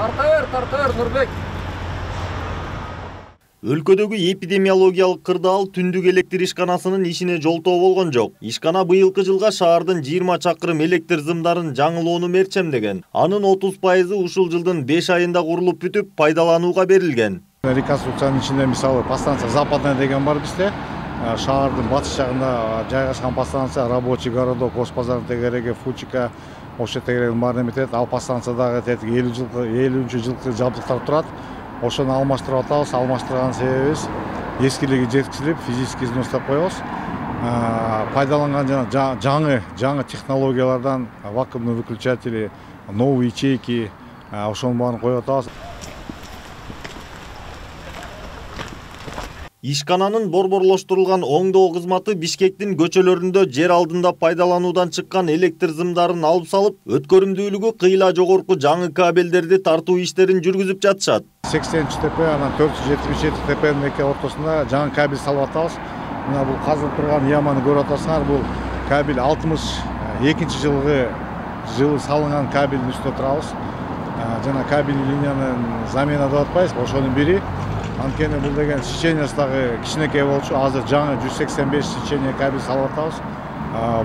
Тарта бер Нурбек. Өлкөдөгү эпидемиологиялык кырдаал түндүк электр ишканасынын ишине жолтоо болгон жок. Ишкана быйылкы жылга шаардын 20 чакырым электр зымдарын жаңылоону мерчемдеген. Анын 30% ушул жылдын 5 айында курулуп бүтүп, пайдаланууга берилген. Реконструкциянын ичинде мисалы подстанция Западная деген бар бизде. Шаардын батыш жагында жайгашкан подстанция Рабочий городок, Госпазар тегереги, Фучика, ошо тегерегин баарын эметет. Ал подстанциядагы 50 жылкы жабдыктар турат. Ошону алмаштырып атабыз. Алмаштырган себебибиз эскилиги жеткизилип, физический изностап коебуз. Пайдаланган жана жаңы технологиялардан вакуумный выключатели, новые ячейки, ошонун баарын коюп атабыз. Ишкананын борборлоштурулган оңдоо кызматы Бишкектин көчөлөрүндө жер алдында пайдалануудан чыккан электр зымдарын алып салып, өткөрүмдүүлүгү кыйла жогорку жаңы кабелдерди тартуу иштерин жүргүзүп жатышат. 80 ТП, анан 477 ТПнин эки ортосунда жаңы кабель салып атабыз. Мына бул казылып турган яманы көрүп атасыңар, бул кабель 62 жылы салынган кабелдин үстүндө турабыз. Жана кабель линиянын замена деп атпайбыз, ошонун бири. Анткени бул деген сечениясы дагы кичинекей болчу. Азыр жаңы 185 сечение кабель салып атабыз.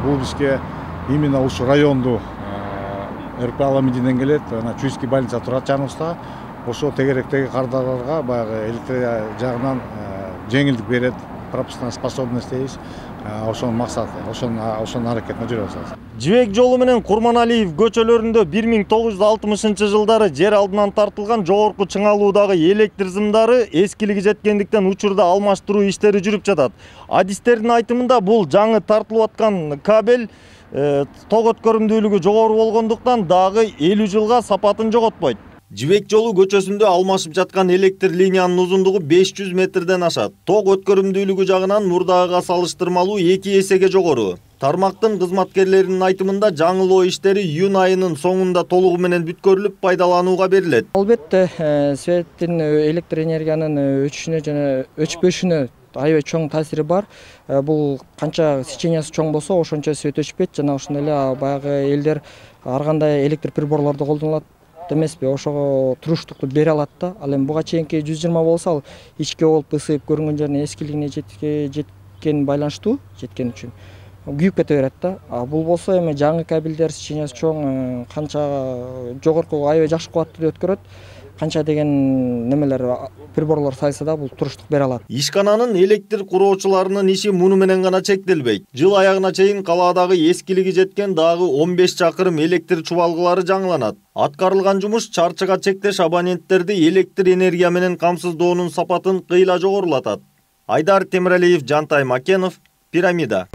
Бул бизге именно ушу районду РП Аламединден келет, Чуйский больница турат жаныбызда. Ошо тегеректеги кардарларга баягы электр жагынан жеңилдик берет, пропускная способность дейбиз. Ошонун максаты, ошонун аракетине жүрүп атабыз. Жибек жолу менен Курманалиев көчөлөрүндө 1960-жылдары жер алдынан тартылган жогорку чыңалуудагы электр зымдары эскилиги жеткендиктен учурда алмаштыруу иштери жүрүп жатат. Адистердин айтымында бул жаңы тартылып аткан кабель ток өткөрүмдүүлүгү жогору болгондуктан дагы 50 жылга сапатын жоготпойт. Жибек жолу көчөсүндө алмашып жаткан электр линиянын узундугу 500 метрден ашат. Ток өткөрүмдүүлүгү жагынан мурдагыга салыштырмалуу 2 эсеге жогору. Тармактын кызматкерлеринин айтымында жаңылоо иштери июнь айынын соңунда толугу менен бүткөрүлүп пайдаланууга берилет. Албетте, светтин электр энергиянын өчүшүнө жана өчпөшүнө аябай чоң таасири бар. Бул канча сечениясы чоң болсо, ошончо свет өчпөйт. Жана ошондой эле баягы элдер ар кандай электр приборлорду колдонот эмеспи, ошого туруштукту бере алат да. Ал эми буга чейинки 120 болсо, ал ичке болуп ысыйып көрүнгөн жерине эскилигине жеткен байланыштуу, жеткен үчүн күйүп кете берет да. Бул болсо эми жаңы кабелдер сечениясы чоң, канча жогорку аябай жакшы кубаттуу өткөрөт. Канча деген немелер приборлор сайса да бул туруштук бере алат. Ишкананын электр куроочуларынын иши муну менен гана чектелбейт. Жыл аягына чейин калаадагы эскилиги жеткен дагы 15 чакырым электр чубалгылары жаңыланат. Аткарылган жумуш чарчыга чектеш абоненттерди электр энергия менен камсыздоонун сапатын кыйла жогорулатат. Айдар Темиралиев, Жантай Макенов, Пирамида.